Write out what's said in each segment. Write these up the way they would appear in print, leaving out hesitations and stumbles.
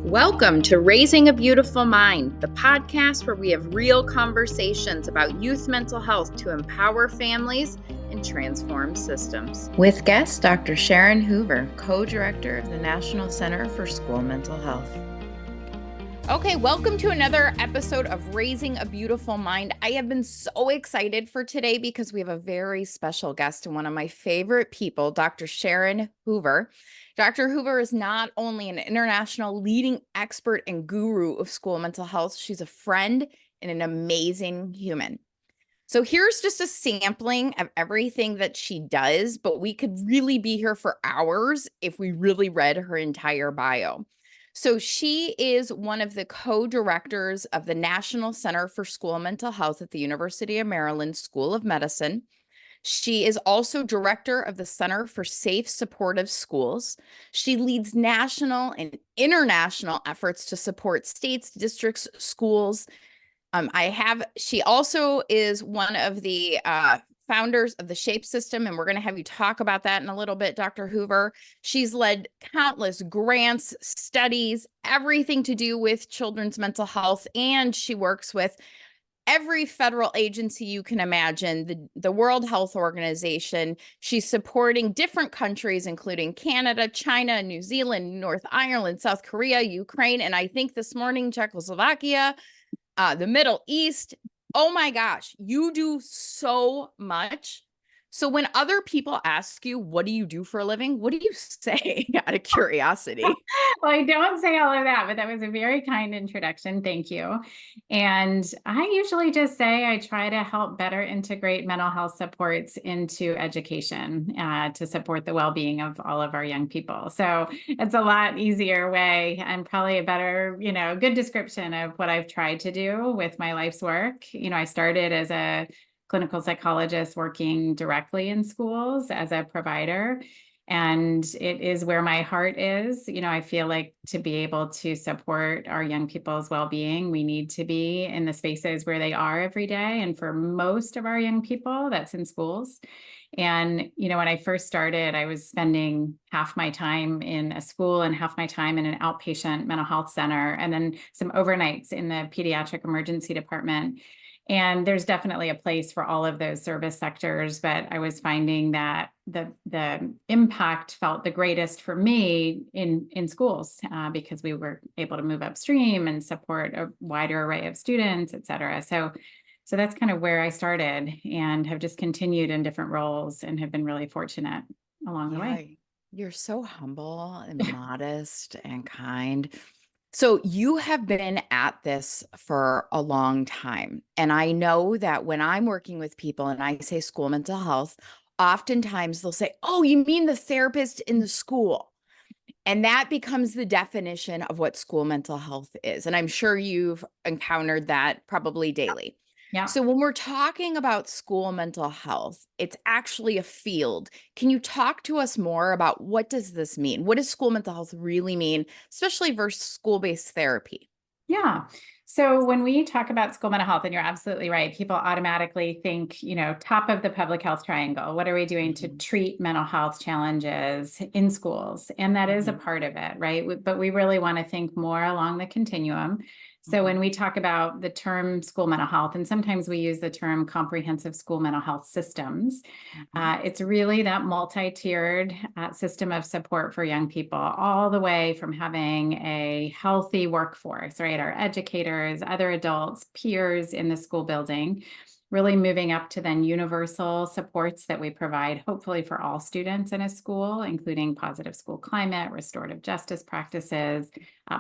Welcome to Raising a Beautiful Mind, the podcast where we have real conversations about youth mental health to empower families and transform systems. With guest Dr. Sharon Hoover, co-director of the National Center for School Mental Health. Okay, welcome to another episode of Raising a Beautiful Mind. I have been so excited for today because we have a very special guest and one of my favorite people, Dr. Sharon Hoover. Dr. Hoover is not only an international leading expert and guru of school mental health, she's a friend and an amazing human. So here's just a sampling of everything that she does, but we could really be here for hours if we really read her entire bio. So she is one of the co-directors of the National Center for School Mental Health at the University of Maryland School of Medicine. She is also director of the Center for Safe Supportive Schools. She leads national and international efforts to support states, districts, schools. She also is one of the founders of the SHAPE system, and we're going to have you talk about that in a little bit, Dr. Hoover. She's led countless grants, studies, everything to do with children's mental health, and she works with every federal agency you can imagine, the World Health Organization. She's supporting different countries, including Canada, China, New Zealand, North Ireland, South Korea, Ukraine, and I think this morning, Czechoslovakia, the Middle East. Oh my gosh, you do so much. So when other people ask you, what do you do for a living? What do you say out of curiosity? Well, I don't say all of that, but that was a very kind introduction. Thank you. And I usually just say I try to help better integrate mental health supports into education to support the well-being of all of our young people. So it's a lot easier way and probably a better, good description of what I've tried to do with my life's work. I started as a clinical psychologist working directly in schools as a provider. And it is where my heart is. I feel like to be able to support our young people's well-being, we need to be in the spaces where they are every day. And for most of our young people, that's in schools. And, when I first started, I was spending half my time in a school and half my time in an outpatient mental health center, and then some overnights in the pediatric emergency department. And there's definitely a place for all of those service sectors, but I was finding that the impact felt the greatest for me in schools because we were able to move upstream and support a wider array of students, et cetera. So that's kind of where I started and have just continued in different roles and have been really fortunate along the way. You're so humble and modest and kind. So you have been at this for a long time. And I know that when I'm working with people and I say school mental health, oftentimes they'll say, oh, you mean the therapist in the school? And that becomes the definition of what school mental health is. And I'm sure you've encountered that probably daily. Yeah. So when we're talking about school mental health, it's actually a field. Can you talk to us more about what does this mean? What does school mental health really mean, especially versus school-based therapy? Yeah. So when we talk about school mental health, and you're absolutely right, people automatically think, top of the public health triangle. What are we doing to treat mental health challenges in schools? And that is a part of it, right? But we really want to think more along the continuum. So when we talk about the term school mental health, and sometimes we use the term comprehensive school mental health systems, it's really that multi-tiered system of support for young people, all the way from having a healthy workforce, right? Our educators, other adults, peers in the school building, really moving up to then universal supports that we provide, hopefully for all students in a school, including positive school climate, restorative justice practices,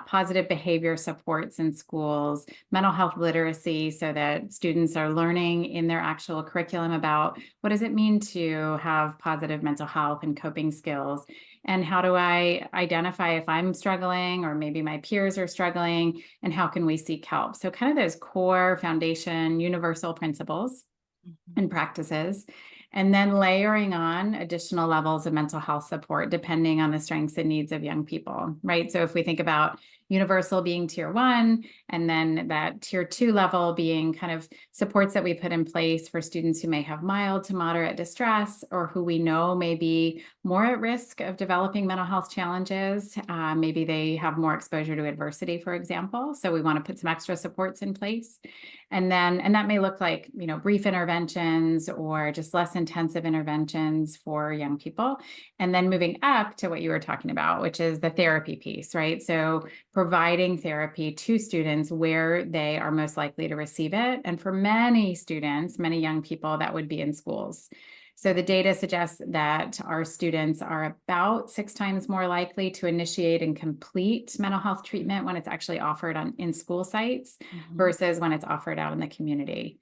positive behavior supports in schools, mental health literacy, so that students are learning in their actual curriculum about what does it mean to have positive mental health and coping skills, and how do I identify if I'm struggling or maybe my peers are struggling, and how can we seek help? So kind of those core foundation, universal principles and practices. and then layering on additional levels of mental health support depending on the strengths and needs of young people, right? So if we think about universal being tier 1, and then that tier 2 level being kind of supports that we put in place for students who may have mild to moderate distress, or who we know may be more at risk of developing mental health challenges. Maybe they have more exposure to adversity, for example. So we want to put some extra supports in place. And that may look like, brief interventions or just less intensive interventions for young people. And then moving up to what you were talking about, which is the therapy piece, right? So providing therapy to students where they are most likely to receive it. And for many students, many young people, that would be in schools. So the data suggests that our students are about 6 times more likely to initiate and complete mental health treatment when it's actually offered in school sites versus when it's offered out in the community.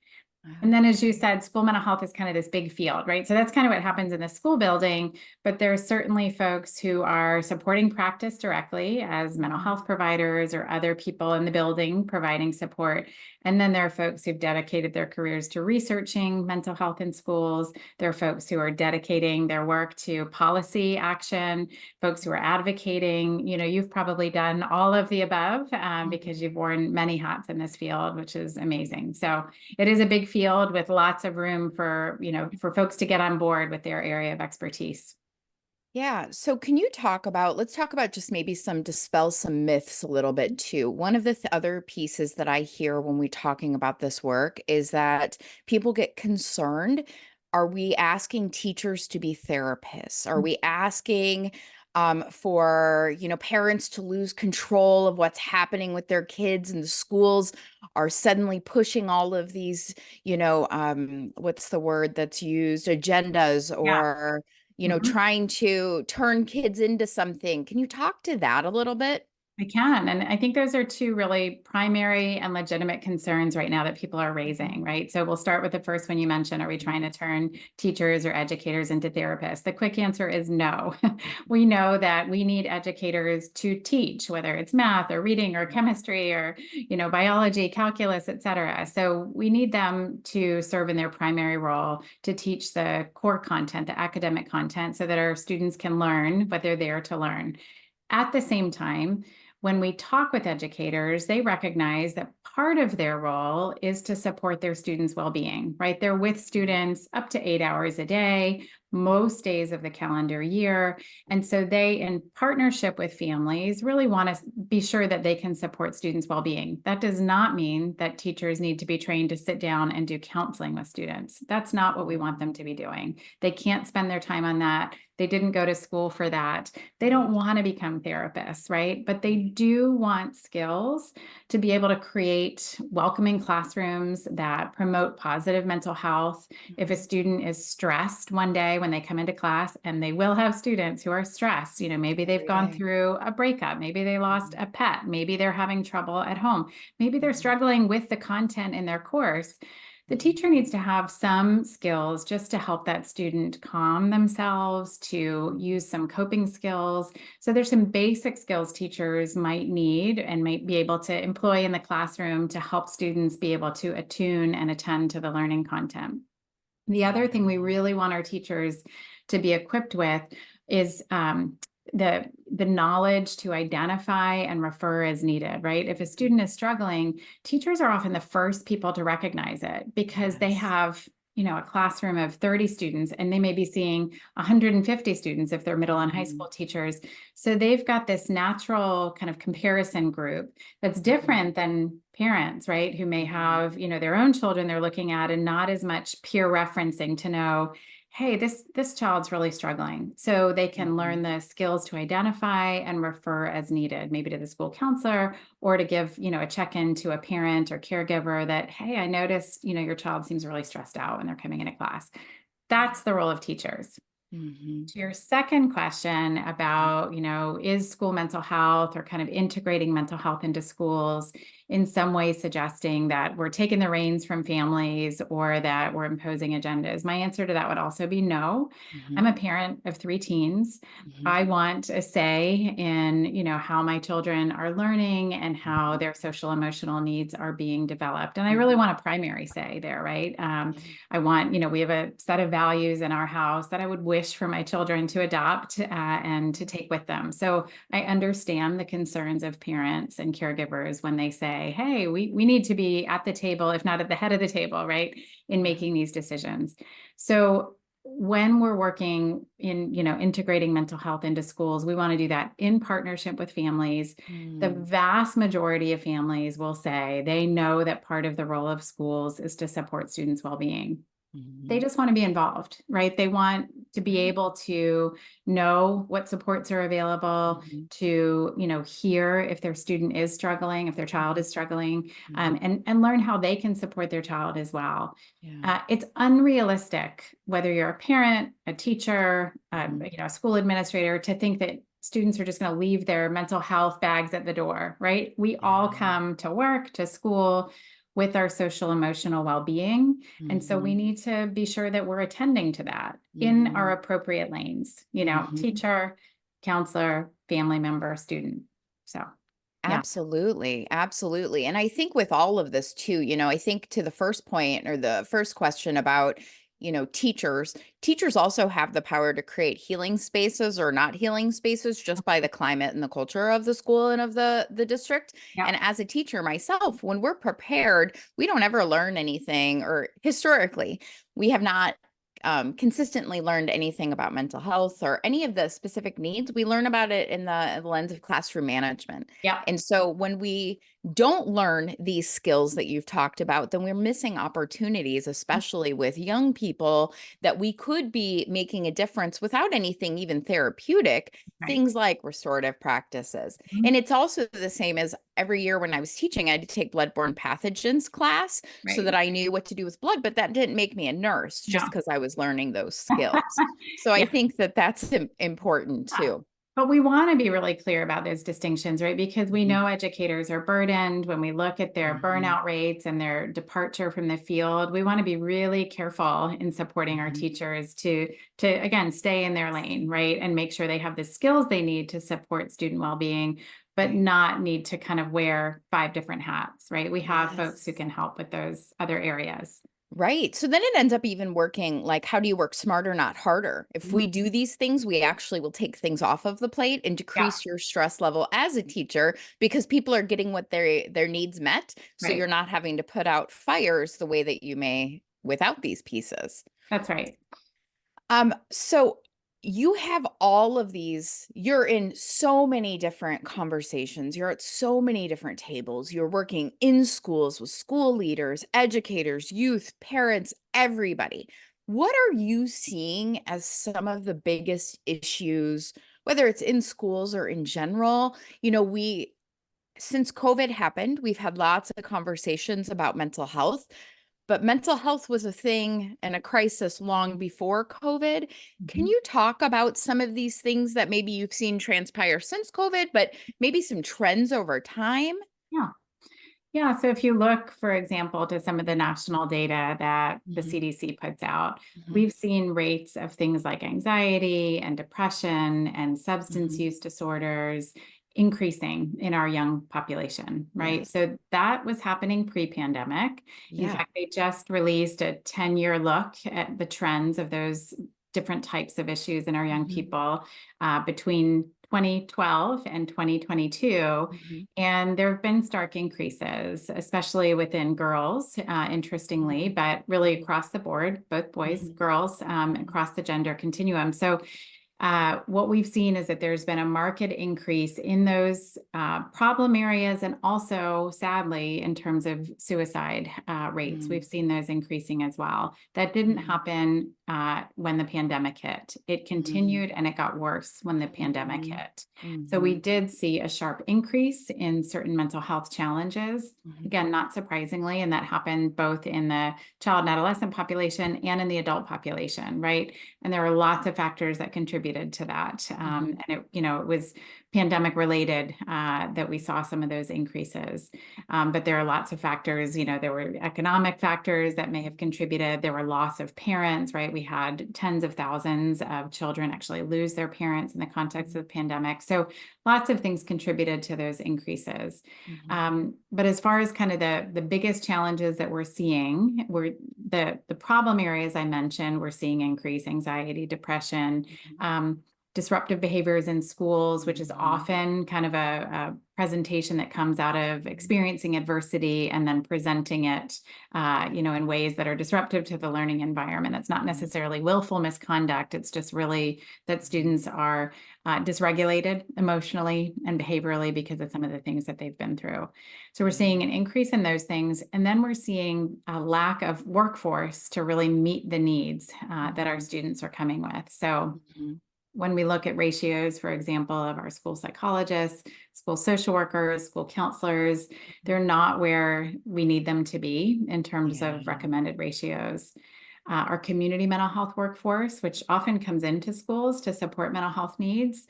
And then, as you said, school mental health is kind of this big field, right? So that's kind of what happens in the school building, but there's certainly folks who are supporting practice directly as mental health providers or other people in the building providing support. And then there are folks who've dedicated their careers to researching mental health in schools. There are folks who are dedicating their work to policy action, folks who are advocating. You've probably done all of the above because you've worn many hats in this field, which is amazing. So it is a big field with lots of room for folks to get on board with their area of expertise. Yeah. So can you let's talk about just maybe dispel some myths a little bit too. One of the other pieces that I hear when we're talking about this work is that people get concerned. Are we asking teachers to be therapists? Are we asking for, parents to lose control of what's happening with their kids, and the schools are suddenly pushing all of these, what's the word that's used, agendas, Yeah. or trying to turn kids into something. Can you talk to that a little bit? I can. And I think those are two really primary and legitimate concerns right now that people are raising, right? So we'll start with the first one you mentioned. Are we trying to turn teachers or educators into therapists? The quick answer is no. We know that we need educators to teach, whether it's math or reading or chemistry or, biology, calculus, et cetera. So we need them to serve in their primary role to teach the core content, the academic content, so that our students can learn what they're there to learn. At the same time, when we talk with educators, they recognize that part of their role is to support their students' well-being, right? They're with students up to 8 hours a day, most days of the calendar year. And so they, in partnership with families, really want to be sure that they can support students' well-being. That does not mean that teachers need to be trained to sit down and do counseling with students. That's not what we want them to be doing. They can't spend their time on that. They didn't go to school for that. They don't want to become therapists, right? But they do want skills to be able to create welcoming classrooms that promote positive mental health. If a student is stressed one day when they come into class, and they will have students who are stressed, maybe they've gone through a breakup, maybe they lost a pet, maybe they're having trouble at home, maybe they're struggling with the content in their course. The teacher needs to have some skills just to help that student calm themselves, to use some coping skills. So there's some basic skills teachers might need and might be able to employ in the classroom to help students be able to attune and attend to the learning content. The other thing we really want our teachers to be equipped with is the knowledge to identify and refer as needed, right? If a student is struggling, teachers are often the first people to recognize it because they have, a classroom of 30 students, and they may be seeing 150 students if they're middle and high school teachers. So they've got this natural kind of comparison group that's different than parents, right? Who may have, their own children they're looking at, and not as much peer referencing to know, hey, this child's really struggling. So they can learn the skills to identify and refer as needed, maybe to the school counselor, or to give, a check-in to a parent or caregiver that, hey, I noticed, your child seems really stressed out when they're coming into class. That's the role of teachers. To your second question about, is school mental health or kind of integrating mental health into schools, in some way suggesting that we're taking the reins from families or that we're imposing agendas? My answer to that would also be no. I'm a parent of 3 teens. I want a say in, how my children are learning and how their social emotional needs are being developed. And I really want a primary say there, right? I want, we have a set of values in our house that I would wish for my children to adopt and to take with them. So I understand the concerns of parents and caregivers when they say, hey, we need to be at the table, if not at the head of the table, right, in making these decisions. So when we're working in, integrating mental health into schools, we want to do that in partnership with families. The vast majority of families will say they know that part of the role of schools is to support students' well-being. They just want to be involved, right? They want to be able to know what supports are available, to, hear if their student is struggling, if their child is struggling, and learn how they can support their child as well. It's unrealistic, whether you're a parent, a teacher, a school administrator, to think that students are just going to leave their mental health bags at the door, right? We all come to work, to school, with our social emotional well-being. And so we need to be sure that we're attending to that in our appropriate lanes, teacher, counselor, family member, student. So yeah. Absolutely. Absolutely. And I think with all of this too, I think to the first point or the first question about, teachers also have the power to create healing spaces or not healing spaces just by the climate and the culture of the school and of the district. Yeah. And as a teacher myself, when we're prepared, we don't ever learn anything, or historically, we have not consistently learned anything about mental health or any of the specific needs. We learn about it in the lens of classroom management. Yeah. And so when we don't learn these skills that you've talked about, then we're missing opportunities, especially with young people, that we could be making a difference without anything even therapeutic, things like restorative practices. And it's also the same as every year when I was teaching, I had to take bloodborne pathogens class so that I knew what to do with blood, but that didn't make me a nurse just because I was learning those skills. So I think that that's important too. But we want to be really clear about those distinctions, right? Because we know educators are burdened. When we look at their burnout rates and their departure from the field, we want to be really careful in supporting our teachers to again, stay in their lane, right? And make sure they have the skills they need to support student well-being, but not need to kind of wear 5 different hats, right? We have folks who can help with those other areas. Right. So then it ends up even working like, how do you work smarter, not harder? If we do these things, we actually will take things off of the plate and decrease your stress level as a teacher, because people are getting what their needs met. So you're not having to put out fires the way that you may without these pieces. That's right. So you have all of these, you're in so many different conversations. You're at so many different tables. You're working in schools with school leaders, educators, youth, parents, everybody. What are you seeing as some of the biggest issues, whether it's in schools or in general? Since COVID happened, we've had lots of conversations about mental health. But mental health was a thing and a crisis long before COVID. Can you talk about some of these things that maybe you've seen transpire since COVID, but maybe some trends over time? Yeah. Yeah. So if you look, for example, to some of the national data that the CDC puts out, we've seen rates of things like anxiety and depression and substance use disorders increasing in our young population, right? Yes. So that was happening pre-pandemic. In fact, they just released a 10-year look at the trends of those different types of issues in our young people between 2012 and 2022. And there have been stark increases, especially within girls, interestingly, but really across the board, both boys, girls, across the gender continuum. So what we've seen is that there's been a marked increase in those problem areas, and also, sadly, in terms of suicide rates, we've seen those increasing as well. That didn't happen when the pandemic hit. It continued and it got worse when the pandemic hit. So Mhm. we did see a sharp increase in certain mental health challenges. Again, not surprisingly, and that happened both in the child and adolescent population and in the adult population, right? And there were lots of factors that contributed to that. And it was pandemic related that we saw some of those increases. But there are lots of factors, there were economic factors that may have contributed. There were loss of parents, right? We had tens of thousands of children actually lose their parents in the context of the pandemic. So lots of things contributed to those increases. But as far as kind of the biggest challenges that we're seeing, were the problem areas I mentioned, we're seeing increased anxiety, depression, disruptive behaviors in schools, which is often kind of a presentation that comes out of experiencing adversity and then presenting it, in ways that are disruptive to the learning environment. It's not necessarily willful misconduct. It's just really that students are dysregulated emotionally and behaviorally because of some of the things that they've been through. So we're seeing an increase in those things. And then we're seeing a lack of workforce to really meet the needs that our students are coming with. So when we look at ratios, for example, of our school psychologists, school social workers, school counselors, they're not where we need them to be in terms of recommended ratios. Our community mental health workforce, which often comes into schools to support mental health needs,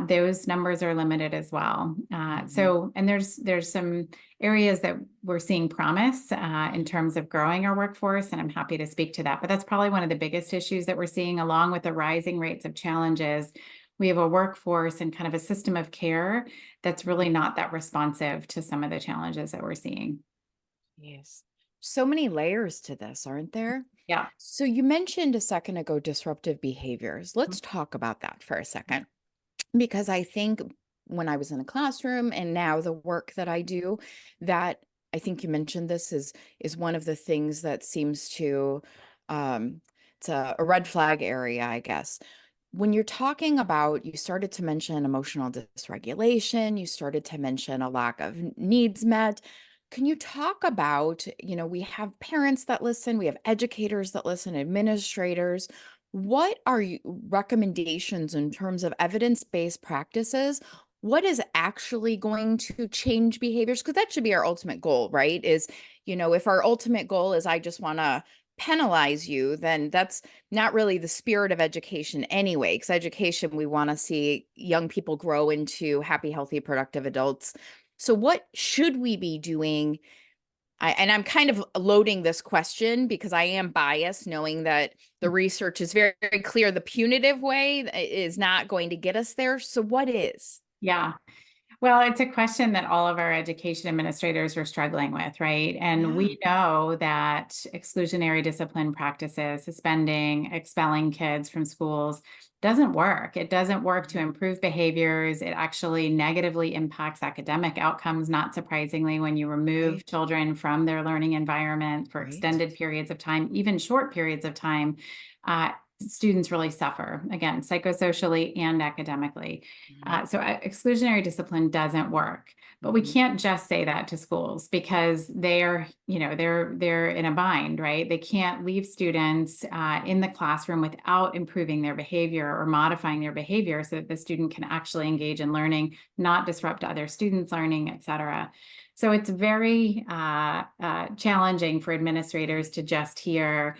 those numbers are limited as well. And there's some areas that we're seeing promise in terms of growing our workforce, and I'm happy to speak to that. But that's probably one of the biggest issues that we're seeing, along with the rising rates of challenges. We have a workforce and kind of a system of care that's really not that responsive to some of the challenges that we're seeing. Yes. So many layers to this, aren't there? Yeah. So you mentioned a second ago disruptive behaviors. Let's talk about that for a second, because I think when I was in a classroom and now the work that I do, that I think you mentioned this is one of the things that seems to it's a red flag area, I guess. When you're talking about, you started to mention emotional dysregulation, you started to mention a lack of needs met. Can you talk about, we have parents that listen, we have educators that listen, administrators. What are recommendations in terms of evidence-based practices? What is actually going to change behaviors? Because that should be our ultimate goal, right? If our ultimate goal is I just want to penalize you, then that's not really the spirit of education anyway. Because education, we want to see young people grow into happy, healthy, productive adults. So what should we be doing? And I'm kind of loading this question because I am biased, knowing that the research is very, very clear. The punitive way is not going to get us there. So what is? Yeah. Well, it's a question that all of our education administrators are struggling with, right? And we know that exclusionary discipline practices, suspending, expelling kids from schools, doesn't work. It doesn't work to improve behaviors. It actually negatively impacts academic outcomes, not surprisingly, when you remove children from their learning environment for extended periods of time, even short periods of time. Students really suffer, again, psychosocially and academically. So exclusionary discipline doesn't work, but we can't just say that to schools because they're in a bind, right? They can't leave students in the classroom without improving their behavior or modifying their behavior so that the student can actually engage in learning, not disrupt other students' learning, et cetera. So it's very challenging for administrators to just hear,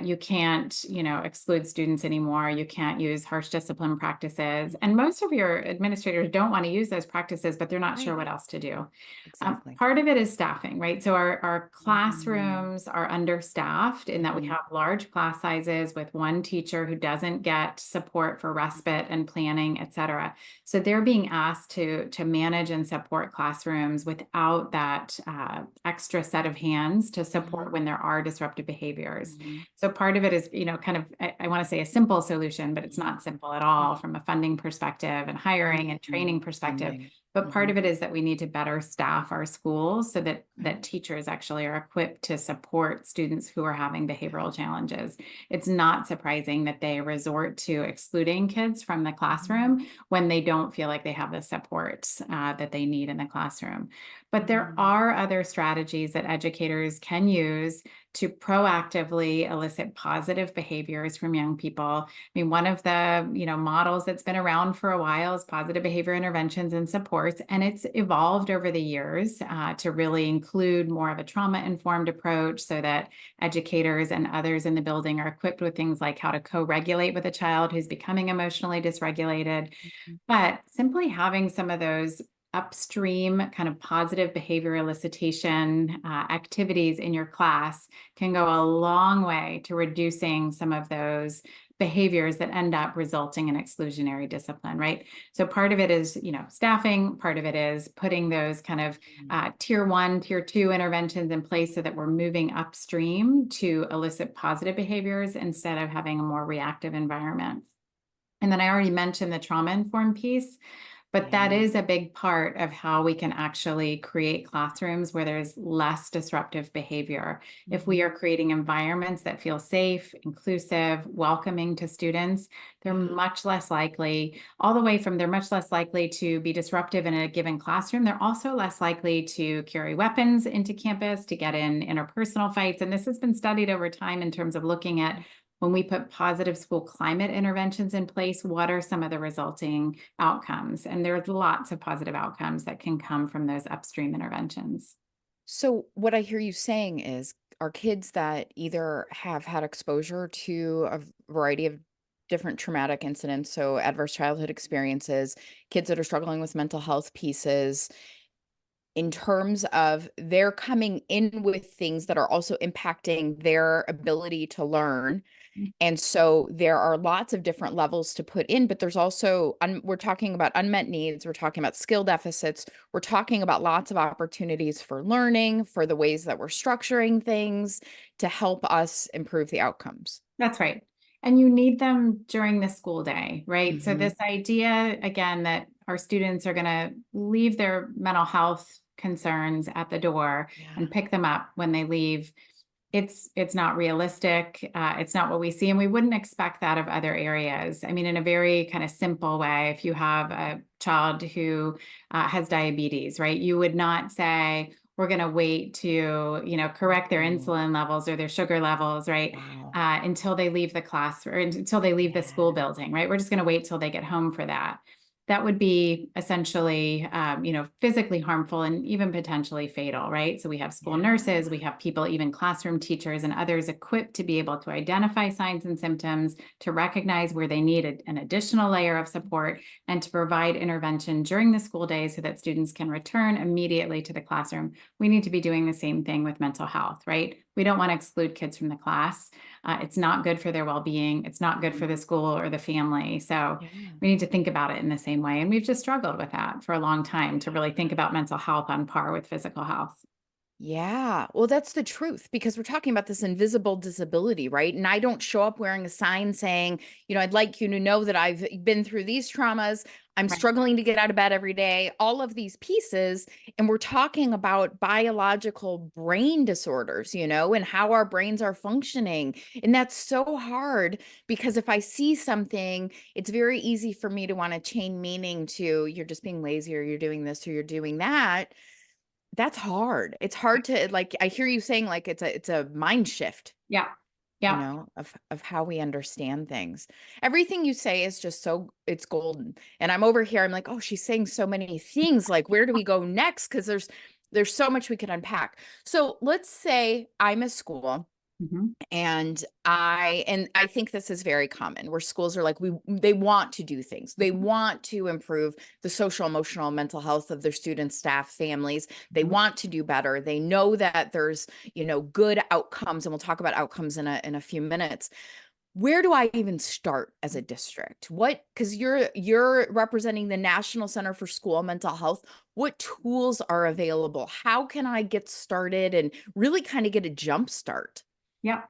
you can't, exclude students anymore. You can't use harsh discipline practices. And most of your administrators don't want to use those practices, but they're not sure what else to do. Exactly. Part of it is staffing, right? So our classrooms are understaffed in that we have large class sizes with one teacher who doesn't get support for respite and planning, et cetera. So they're being asked to manage and support classrooms without that extra set of hands to support when there are disruptive behaviors. So part of it is, kind of, I want to say a simple solution, but it's not simple at all from a funding perspective and hiring and training perspective. But part of it is that we need to better staff our schools so that teachers actually are equipped to support students who are having behavioral challenges. It's not surprising that they resort to excluding kids from the classroom when they don't feel like they have the support that they need in the classroom. But there are other strategies that educators can use to proactively elicit positive behaviors from young people. I mean, one of the models that's been around for a while is positive behavior interventions and supports, and it's evolved over the years to really include more of a trauma-informed approach so that educators and others in the building are equipped with things like how to co-regulate with a child who's becoming emotionally dysregulated. But simply having some of those upstream kind of positive behavior elicitation activities in your class can go a long way to reducing some of those behaviors that end up resulting in exclusionary discipline, right? So part of it is, staffing, part of it is putting those kind of tier 1, tier 2 interventions in place so that we're moving upstream to elicit positive behaviors instead of having a more reactive environment. And then I already mentioned the trauma-informed piece. But that is a big part of how we can actually create classrooms where there's less disruptive behavior. If we are creating environments that feel safe, inclusive, welcoming to students, they're much less likely, all the way from they're much less likely to be disruptive in a given classroom. They're also less likely to carry weapons into campus, to get in interpersonal fights. And this has been studied over time in terms of looking at when we put positive school climate interventions in place, what are some of the resulting outcomes? And there's lots of positive outcomes that can come from those upstream interventions. So what I hear you saying is, are kids that either have had exposure to a variety of different traumatic incidents, so adverse childhood experiences, kids that are struggling with mental health pieces, in terms of they're coming in with things that are also impacting their ability to learn. And so there are lots of different levels to put in, but there's also, we're talking about unmet needs, we're talking about skill deficits, we're talking about lots of opportunities for learning, for the ways that we're structuring things to help us improve the outcomes. That's right. And you need them during the school day, right? So this idea, again, that our students are going to leave their mental health concerns at the door and pick them up when they leave, it's not realistic. It's not what we see. And we wouldn't expect that of other areas. I mean, in a very kind of simple way, if you have a child who has diabetes, right, you would not say, we're going to wait to, correct their insulin levels or their sugar levels, right, until they leave the class or until they leave the school building, right? We're just going to wait till they get home for that. That would be essentially, physically harmful and even potentially fatal, right? So we have school nurses, we have people, even classroom teachers and others equipped to be able to identify signs and symptoms, to recognize where they need an additional layer of support, and to provide intervention during the school day so that students can return immediately to the classroom. We need to be doing the same thing with mental health, right? We don't want to exclude kids from the class. It's not good for their well-being. It's not good for the school or the family. So we need to think about it in the same way. And we've just struggled with that for a long time, to really think about mental health on par with physical health. Yeah, well, that's the truth, because we're talking about this invisible disability, right? And I don't show up wearing a sign saying, I'd like you to know that I've been through these traumas. I'm struggling to get out of bed every day, all of these pieces. And we're talking about biological brain disorders, and how our brains are functioning. And that's so hard, because if I see something, it's very easy for me to want to chain meaning to, you're just being lazy, or you're doing this, or you're doing that. That's hard. It's hard to, like, I hear you saying, like, it's a mind shift. Yeah. Of how we understand things. Everything you say is just it's golden. And I'm over here, I'm like, oh, she's saying so many things. Like, where do we go next? Because there's so much we could unpack. So let's say I'm a school. And I think this is very common, where schools are like, they want to do things. They want to improve the social, emotional, mental health of their students, staff, families. They want to do better. They know that there's, good outcomes, and we'll talk about outcomes in a few minutes. Where do I even start as a district? Because you're representing the National Center for School Mental Health. What tools are available? How can I get started and really kind of get a jump start? Yeah.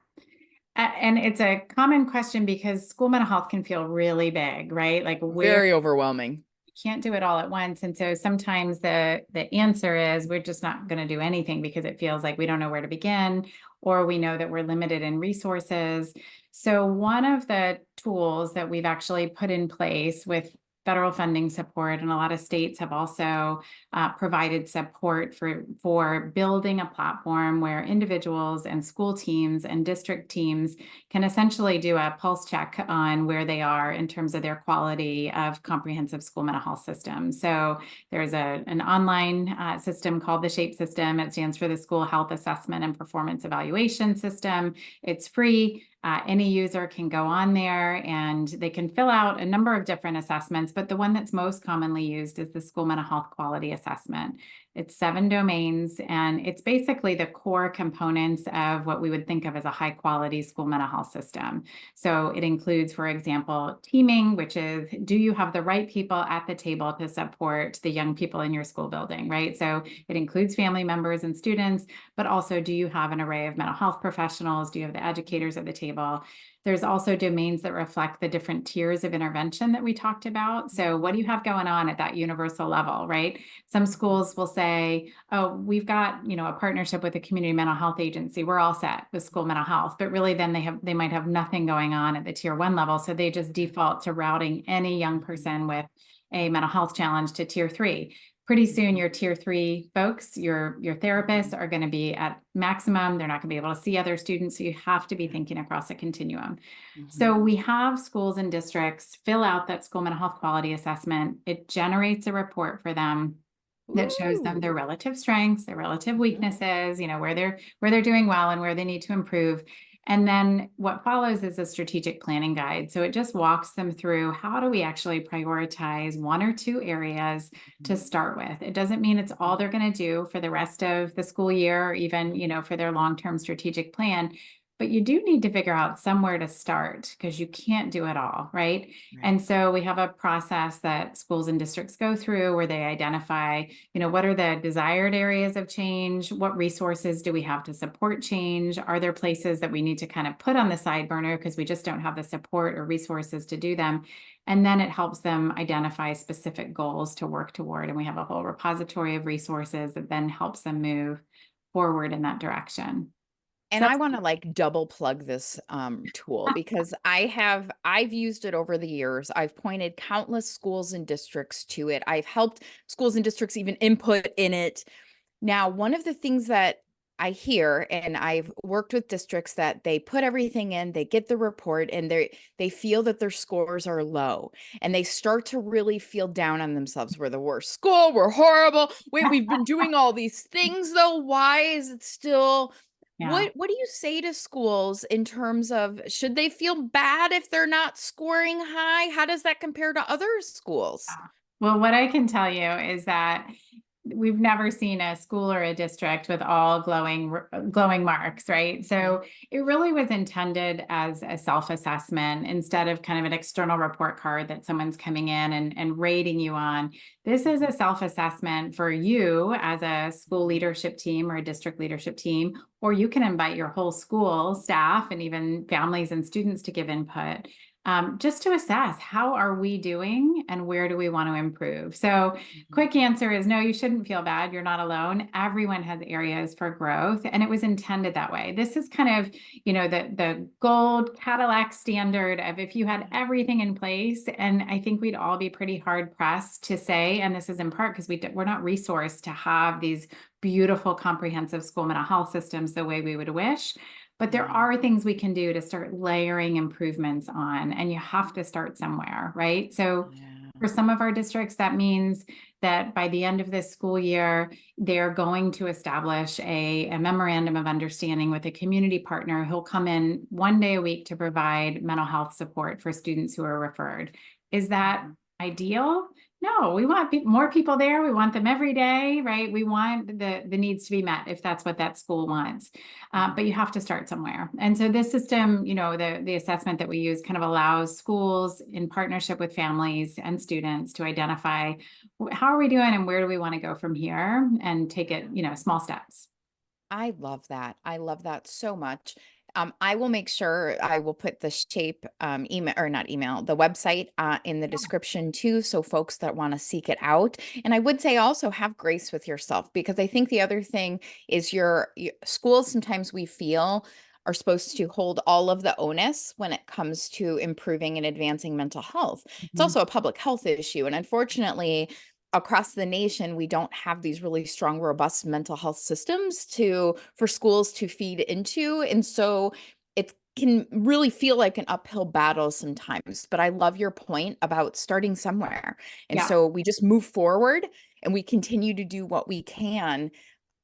And it's a common question because school mental health can feel really big, right? Like, very overwhelming. can't do it all at once. And so sometimes the answer is we're just not going to do anything because it feels like we don't know where to begin, or we know that we're limited in resources. So one of the tools that we've actually put in place with federal funding support, and a lot of states have also provided support for building a platform where individuals and school teams and district teams can essentially do a pulse check on where they are in terms of their quality of comprehensive school mental health system. So there's an online system called the SHAPE system. It stands for the School Health Assessment and Performance Evaluation System. It's free. Any user can go on there and they can fill out a number of different assessments, but the one that's most commonly used is the School Mental Health Quality Assessment. It's 7 domains, and it's basically the core components of what we would think of as a high quality school mental health system. So it includes, for example, teaming, which is, do you have the right people at the table to support the young people in your school building, right? So it includes family members and students, but also, do you have an array of mental health professionals? Do you have the educators at the table? There's also domains that reflect the different tiers of intervention that we talked about. So what do you have going on at that universal level, right? Some schools will say, oh, we've got, a partnership with a community mental health agency. We're all set with school mental health, but really then they might have nothing going on at the tier 1 level. So they just default to routing any young person with a mental health challenge to tier 3. Pretty soon your tier 3 folks, your therapists are going to be at maximum. They're not going to be able to see other students. So you have to be thinking across a continuum. So we have schools and districts fill out that school mental health quality assessment. It generates a report for them that shows them their relative strengths, their relative weaknesses, where they're doing well and where they need to improve. And then what follows is a strategic planning guide. So it just walks them through, how do we actually prioritize 1 or 2 areas to start with? It doesn't mean it's all they're going to do for the rest of the school year, or even, for their long-term strategic plan. But you do need to figure out somewhere to start, because you can't do it all, right? And so we have a process that schools and districts go through where they identify, what are the desired areas of change? What resources do we have to support change? Are there places that we need to kind of put on the side burner because we just don't have the support or resources to do them? And then it helps them identify specific goals to work toward. And we have a whole repository of resources that then helps them move forward in that direction. And I want to double plug this tool because I've used it over the years. I've pointed countless schools and districts to it. I've helped schools and districts even input in it. Now, one of the things that I hear, and I've worked with districts, that they put everything in, they get the report, and they feel that their scores are low, and they start to really feel down on themselves. We're the worst school, we're horrible. Wait, we've been doing all these things though. Why is it still? What do you say to schools in terms of, should they feel bad if they're not scoring high? How does that compare to other schools? Well, what I can tell you is that we've never seen a school or a district with all glowing marks, right? So it really was intended as a self-assessment instead of kind of an external report card that someone's coming in and rating you on. This is a self-assessment for you as a school leadership team or a district leadership team, or you can invite your whole school staff and even families and students to give input. Just to assess, how are we doing and where do we want to improve? So quick answer is no, you shouldn't feel bad. You're not alone. Everyone has areas for growth, and it was intended that way. This is kind of, the gold Cadillac standard of, if you had everything in place, and I think we'd all be pretty hard pressed to say, and this is in part because we're not resourced to have these beautiful comprehensive school mental health systems the way we would wish. But there are things we can do to start layering improvements on, and you have to start somewhere, right? So for some of our districts, that means that by the end of this school year, they're going to establish a memorandum of understanding with a community partner who'll come in 1 day a week to provide mental health support for students who are referred. Is that ideal? No, we want more people there. We want them every day, right? We want the needs to be met if that's what that school wants. But you have to start somewhere. And so this system, the assessment that we use kind of allows schools in partnership with families and students to identify, how are we doing and where do we want to go from here, and take it, small steps. I love that. I love that so much. I will make sure I will put the shape email, or not email, the website in the description too, so folks that want to seek it out. And I would say also have grace with yourself, because I think the other thing is your schools sometimes we feel are supposed to hold all of the onus when it comes to improving and advancing mental health. It's Mhm. also a public health issue, and unfortunately, across the nation, we don't have these really strong, robust mental health systems for schools to feed into. And so it can really feel like an uphill battle sometimes. But I love your point about starting somewhere. And Yeah. so we just move forward and we continue to do what we can.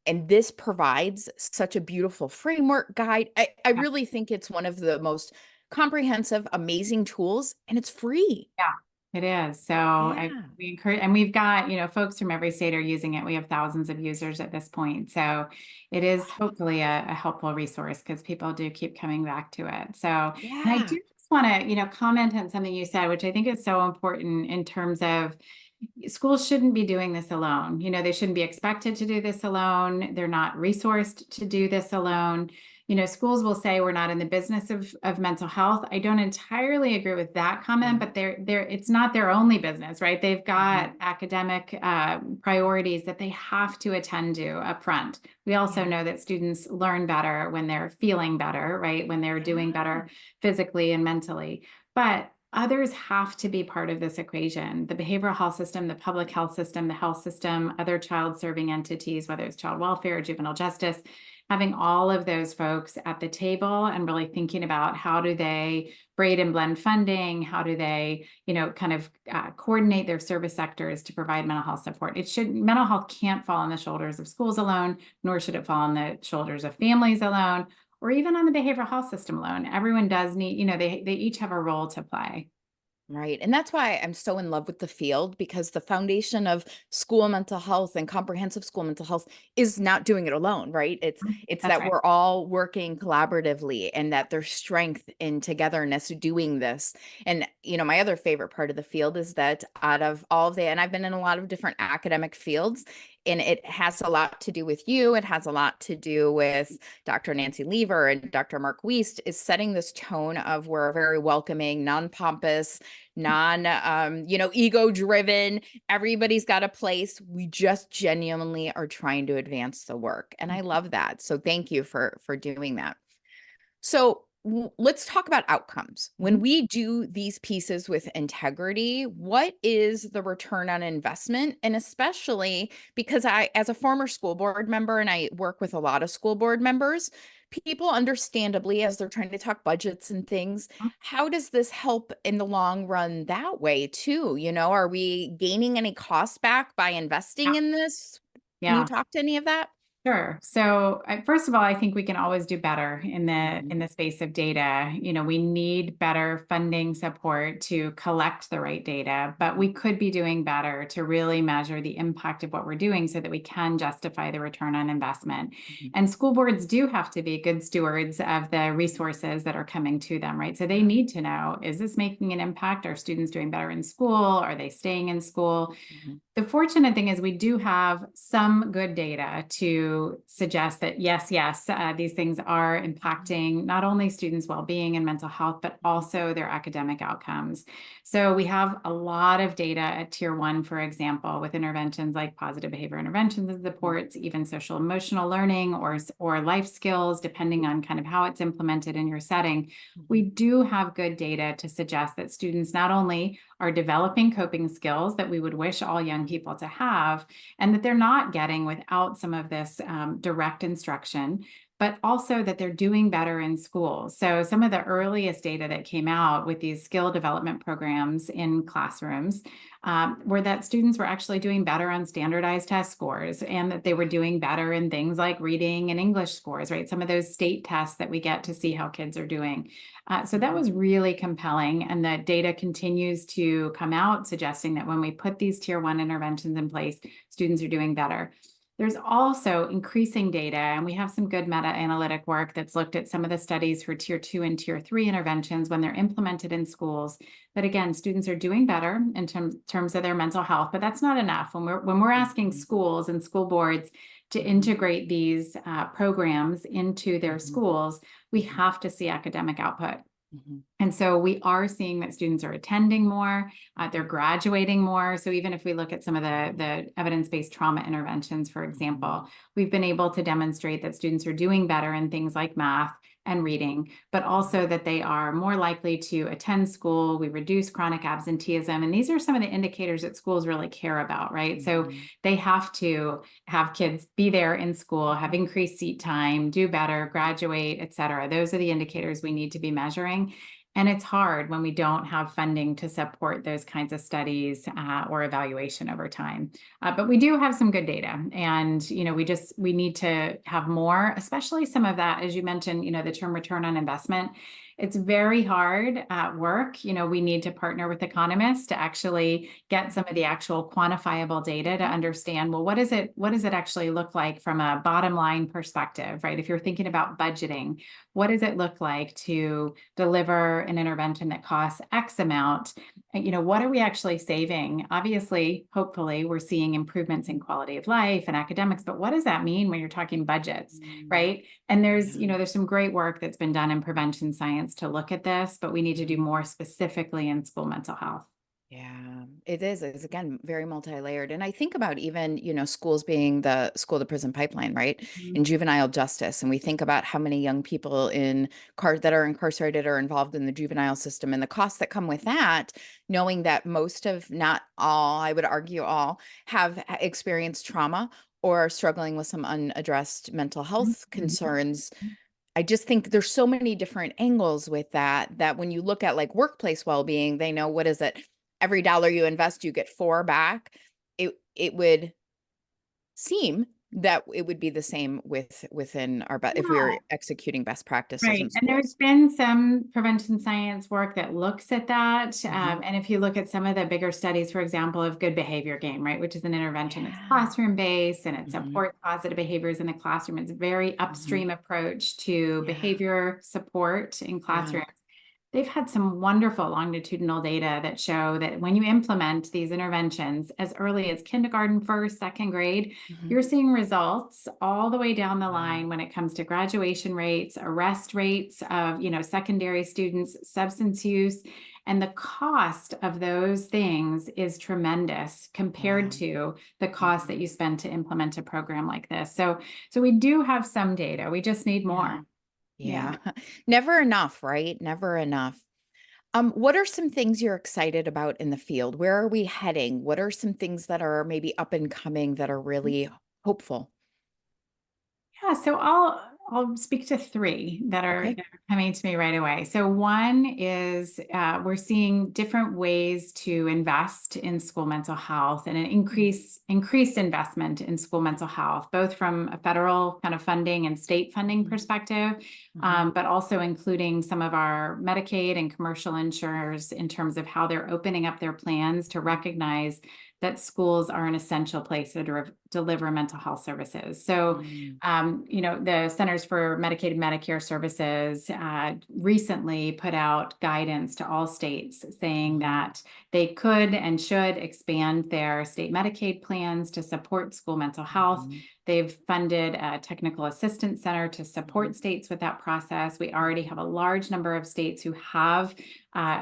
And this provides such a beautiful framework guide. I Yeah. really think it's one of the most comprehensive, amazing tools, and it's free. Yeah, it is. So Yeah. we encourage, and we've got, folks from every state are using it. We have thousands of users at this point. So it is hopefully a helpful resource, because people do keep coming back to it. So, and I Yeah. do just want to, comment on something you said, which I think is so important in terms of schools shouldn't be doing this alone. They shouldn't be expected to do this alone. They're not resourced to do this alone. Schools will say we're not in the business of mental health. I don't entirely agree with that comment, but it's not their only business, right? They've got academic priorities that they have to attend to up front. We also know that students learn better when they're feeling better, right? When they're doing better physically and mentally. But others have to be part of this equation. The behavioral health system, the public health system, the health system, other child serving entities, whether it's child welfare or juvenile justice, having all of those folks at the table and really thinking about how do they braid and blend funding, how do they, kind of coordinate their service sectors to provide mental health support. Mental health can't fall on the shoulders of schools alone, nor should it fall on the shoulders of families alone, or even on the behavioral health system alone. Everyone does need, they each have a role to play. Right. And that's why I'm so in love with the field, because the foundation of school mental health and comprehensive school mental health is not doing it alone, right? It's That's that right. we're all working collaboratively, and that there's strength in togetherness doing this. And my other favorite part of the field is that out of all of the, and I've been in a lot of different academic fields, and it has a lot to do with you. It has a lot to do with Dr. Nancy Lever and Dr. Mark Wiest, is setting this tone of we're very welcoming, non-pompous, non ego driven. Everybody's got a place. We just genuinely are trying to advance the work, and I love that. So thank you for doing that. So let's talk about outcomes. When we do these pieces with integrity, what is the return on investment? And especially because as a former school board member, and I work with a lot of school board members, people understandably, as they're trying to talk budgets and things, how does this help in the long run that way too? Are we gaining any cost back by investing Yeah. in this? Can you Yeah. talk to any of that? Sure. So first of all, I think we can always do better in the space of data. We need better funding support to collect the right data, but we could be doing better to really measure the impact of what we're doing so that we can justify the return on investment. And school boards do have to be good stewards of the resources that are coming to them, right? So they need to know, is this making an impact? Are students doing better in school? Are they staying in school? The fortunate thing is we do have some good data to suggest that yes, these things are impacting not only students' well-being and mental health, but also their academic outcomes. So we have a lot of data at Tier 1, for example, with interventions like positive behavior interventions and supports, even social emotional learning or life skills, depending on kind of how it's implemented in your setting. We do have good data to suggest that students not only are developing coping skills that we would wish all young people to have, and that they're not getting without some of this direct instruction, but also that they're doing better in school. So some of the earliest data that came out with these skill development programs in classrooms were that students were actually doing better on standardized test scores, and that they were doing better in things like reading and English scores, right? Some of those state tests that we get to see how kids are doing. So that was really compelling. And the data continues to come out suggesting that when we put these Tier 1 interventions in place, students are doing better. There's also increasing data, and we have some good meta-analytic work that's looked at some of the studies for tier 2 and tier 3 interventions when they're implemented in schools. But again, students are doing better in terms of their mental health, but that's not enough. When we're asking schools and school boards to integrate these programs into their schools, we have to see academic output. And so we are seeing that students are attending more, they're graduating more. So even if we look at some of the evidence-based trauma interventions, for example, we've been able to demonstrate that students are doing better in things like math and reading, but also that they are more likely to attend school. We reduce chronic absenteeism. And these are some of the indicators that schools really care about, right? So they have to have kids be there in school, have increased seat time, do better, graduate, et cetera. Those are the indicators we need to be measuring. And it's hard when we don't have funding to support those kinds of studies or evaluation over time. But we do have some good data, and we need to have more, especially some of that, as you mentioned, the term return on investment. It's very hard at work. We need to partner with economists to actually get some of the actual quantifiable data to understand, well, what does it actually look like from a bottom line perspective, right? If you're thinking about budgeting, what does it look like to deliver an intervention that costs X amount? What are we actually saving? Obviously, hopefully, we're seeing improvements in quality of life and academics, but what does that mean when you're talking budgets, right? And there's some great work that's been done in prevention science to look at this, but we need to do more specifically in school mental health. Yeah, it is. It's again very multi-layered. And I think about even, schools being the school to prison pipeline, right? In juvenile justice. And we think about how many young people that are incarcerated or involved in the juvenile system and the costs that come with that, knowing that most of, not all, I would argue all, have experienced trauma or are struggling with some unaddressed mental health concerns. I just think there's so many different angles with that when you look at like workplace well-being, they know, what is it? Every dollar you invest, you get 4 back. It would seem that it would be the same within if we were executing best practices in Right. And there's schools. been some prevention science work that looks at that. And if you look at some of the bigger studies, for example, of good behavior game, right, which is an intervention that's classroom based and it supports positive behaviors in the classroom. It's a very upstream approach to behavior support in classrooms. They've had some wonderful longitudinal data that show that when you implement these interventions as early as kindergarten, first, second grade, you're seeing results all the way down the line when it comes to graduation rates, arrest rates of, secondary students, substance use. And the cost of those things is tremendous compared to the cost that you spend to implement a program like this. So we do have some data. We just need more. Yeah. Never enough, right? Never enough. What are some things you're excited about in the field? Where are we heading? What are some things that are maybe up and coming that are really hopeful? Yeah, so I'll speak to 3 that are coming to me right away. So one is we're seeing different ways to invest in school mental health and an increased investment in school mental health, both from a federal kind of funding and state funding perspective, but also including some of our Medicaid and commercial insurers in terms of how they're opening up their plans to recognize that schools are an essential place to deliver mental health services. So, the Centers for Medicaid and Medicare Services recently put out guidance to all states saying that they could and should expand their state Medicaid plans to support school mental health. They've funded a technical assistance center to support states with that process. We already have a large number of states who have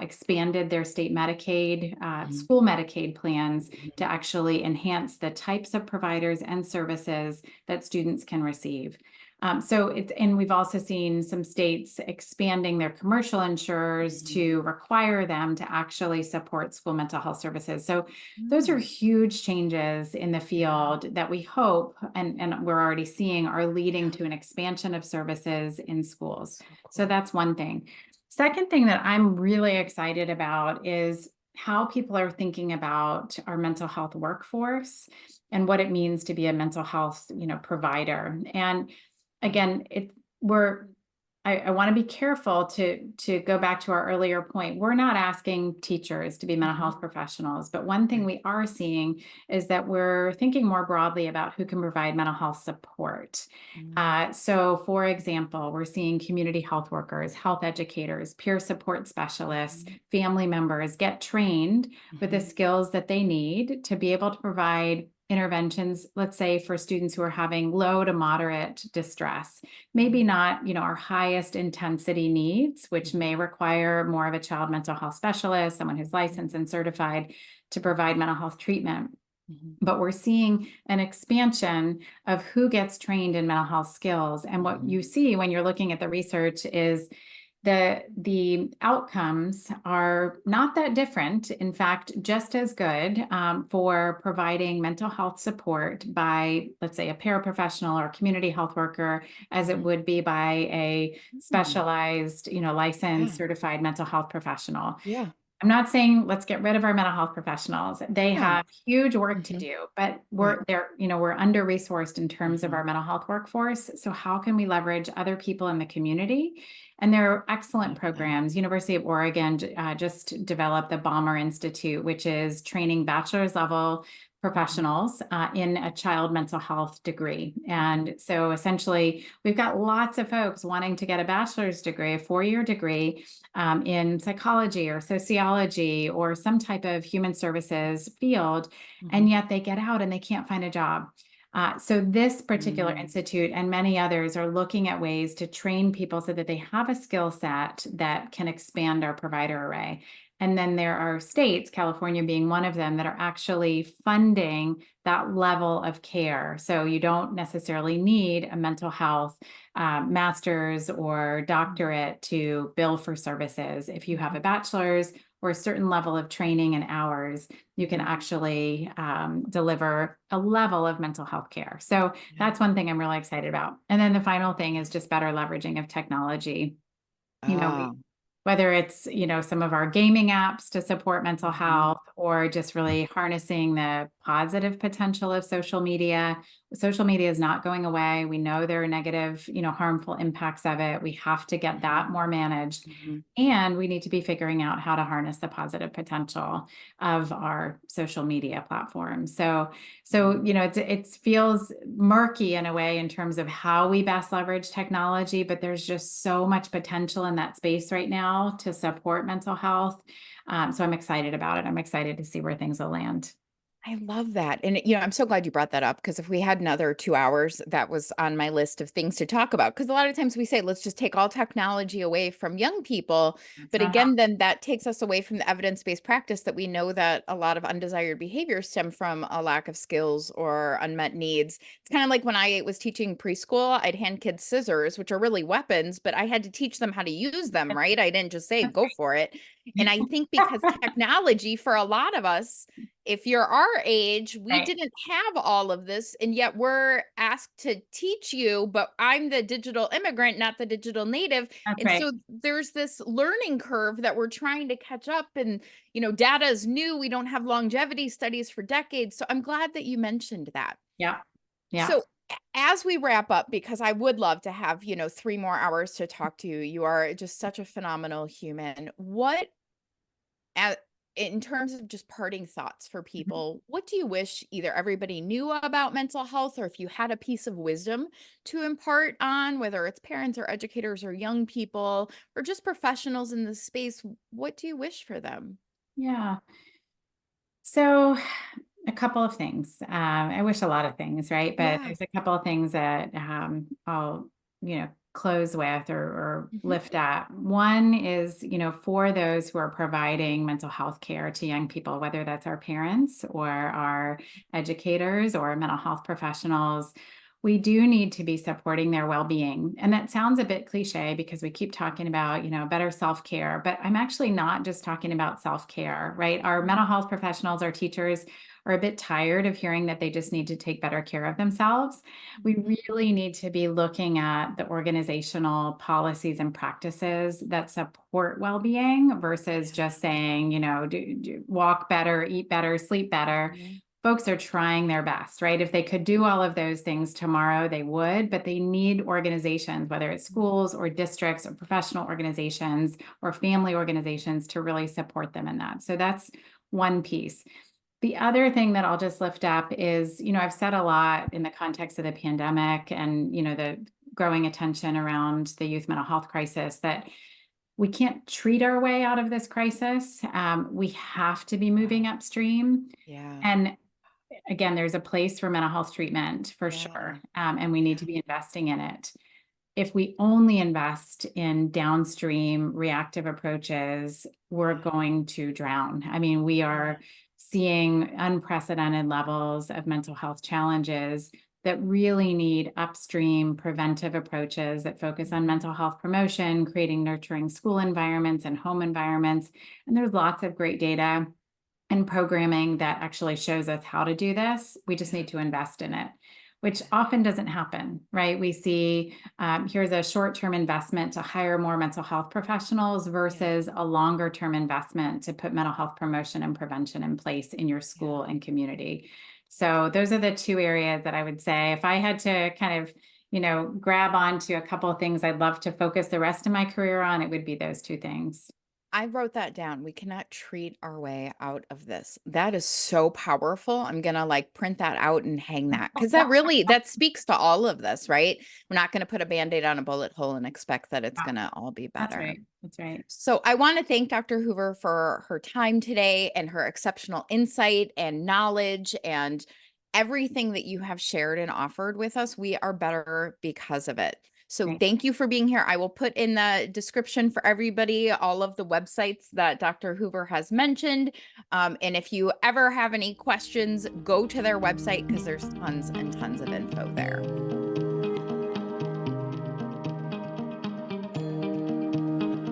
expanded their state Medicaid, school Medicaid plans to actually enhance the types of providers and services that students can receive. And we've also seen some states expanding their commercial insurers to require them to actually support school mental health services. So those are huge changes in the field that we hope, and we're already seeing, are leading to an expansion of services in schools. So that's one thing. Second thing that I'm really excited about is how people are thinking about our mental health workforce and what it means to be a mental health, provider. And again, we're I want to be careful to go back to our earlier point. We're not asking teachers to be mental health professionals, but one thing we are seeing is that we're thinking more broadly about who can provide mental health support. So for example, we're seeing community health workers, health educators, peer support specialists, family members get trained with the skills that they need to be able to provide interventions, let's say for students who are having low to moderate distress, maybe not, our highest intensity needs, which may require more of a child mental health specialist, someone who's licensed and certified to provide mental health treatment. But we're seeing an expansion of who gets trained in mental health skills. And what you see when you're looking at the research is the outcomes are not that different. In fact, just as good for providing mental health support by, let's say, a paraprofessional or a community health worker as it would be by a specialized, licensed, certified mental health professional. Yeah. I'm not saying let's get rid of our mental health professionals. They have huge work to do, but we're under-resourced in terms of our mental health workforce. So how can we leverage other people in the community? And there are excellent programs. University of Oregon just developed the Balmer Institute, which is training bachelor's level professionals in a child mental health degree. And so essentially, we've got lots of folks wanting to get a bachelor's degree, a 4-year degree in psychology or sociology or some type of human services field, and yet they get out and they can't find a job. So this particular institute and many others are looking at ways to train people so that they have a skill set that can expand our provider array. And then there are states, California being one of them, that are actually funding that level of care. So you don't necessarily need a mental health master's or doctorate to bill for services. If you have a bachelor's or a certain level of training and hours, you can actually deliver a level of mental health care. So that's one thing I'm really excited about. And then the final thing is just better leveraging of technology. Whether it's, some of our gaming apps to support mental health or just really harnessing the positive potential of social media. Social media is not going away. We know there are negative, harmful impacts of it. We have to get that more managed. And we need to be figuring out how to harness the positive potential of our social media platforms. So it feels murky in a way in terms of how we best leverage technology, but there's just so much potential in that space right now to support mental health. So I'm excited about it. I'm excited to see where things will land. I love that. And, I'm so glad you brought that up because if we had another 2 hours, that was on my list of things to talk about. Because a lot of times we say, let's just take all technology away from young people. But again, then that takes us away from the evidence-based practice that we know that a lot of undesired behaviors stem from a lack of skills or unmet needs. It's kind of like when I was teaching preschool, I'd hand kids scissors, which are really weapons, but I had to teach them how to use them, right? I didn't just say, go for it. And I think because technology for a lot of us, if you're our age, we didn't have all of this, and yet we're asked to teach you, but I'm the digital immigrant, not the digital native. So there's this learning curve that we're trying to catch up, and, data is new. We don't have longevity studies for decades. So I'm glad that you mentioned that. Yeah. So as we wrap up, because I would love to have, 3 more hours to talk to you. You are just such a phenomenal human. In terms of just parting thoughts for people, what do you wish either everybody knew about mental health, or if you had a piece of wisdom to impart on, whether it's parents or educators or young people or just professionals in the space, what do you wish for them? Yeah. So a couple of things. I wish a lot of things, right? But there's a couple of things that I'll, close with or lift at. One is, for those who are providing mental health care to young people, whether that's our parents or our educators or mental health professionals, we do need to be supporting their well-being. And that sounds a bit cliche because we keep talking about, better self-care, but I'm actually not just talking about self-care, right? Our mental health professionals, our teachers are a bit tired of hearing that they just need to take better care of themselves. We really need to be looking at the organizational policies and practices that support well-being versus just saying, do walk better, eat better, sleep better. folks are trying their best, right? If they could do all of those things tomorrow, they would, but they need organizations, whether it's schools or districts or professional organizations or family organizations, to really support them in that. So that's one piece. The other thing that I'll just lift up is, I've said a lot in the context of the pandemic and, the growing attention around the youth mental health crisis, that we can't treat our way out of this crisis. We have to be moving upstream. Yeah. And again, there's a place for mental health treatment for sure. And we need to be investing in it. If we only invest in downstream reactive approaches, we're going to drown. I mean, we are seeing unprecedented levels of mental health challenges that really need upstream preventive approaches that focus on mental health promotion, creating nurturing school environments and home environments. And there's lots of great data and programming that actually shows us how to do this. We just need to invest in it, which often doesn't happen, right? We see here's a short-term investment to hire more mental health professionals versus a longer-term investment to put mental health promotion and prevention in place in your school and community. So those are the two areas that I would say, if I had to kind of, grab onto a couple of things I'd love to focus the rest of my career on, it would be those two things. I wrote that down. We cannot treat our way out of this. That is so powerful. I'm going to print that out and hang that, because that speaks to all of this, right? We're not going to put a Band-Aid on a bullet hole and expect that it's going to all be That's better. right. That's right. So I want to thank Dr. Hoover for her time today and her exceptional insight and knowledge and everything that you have shared and offered with us. We are better because of it. So Great. thank you for being here. I will put in the description for everybody all of the websites that Dr. Hoover has mentioned. And if you ever have any questions, go to their website, because there's tons and tons of info there.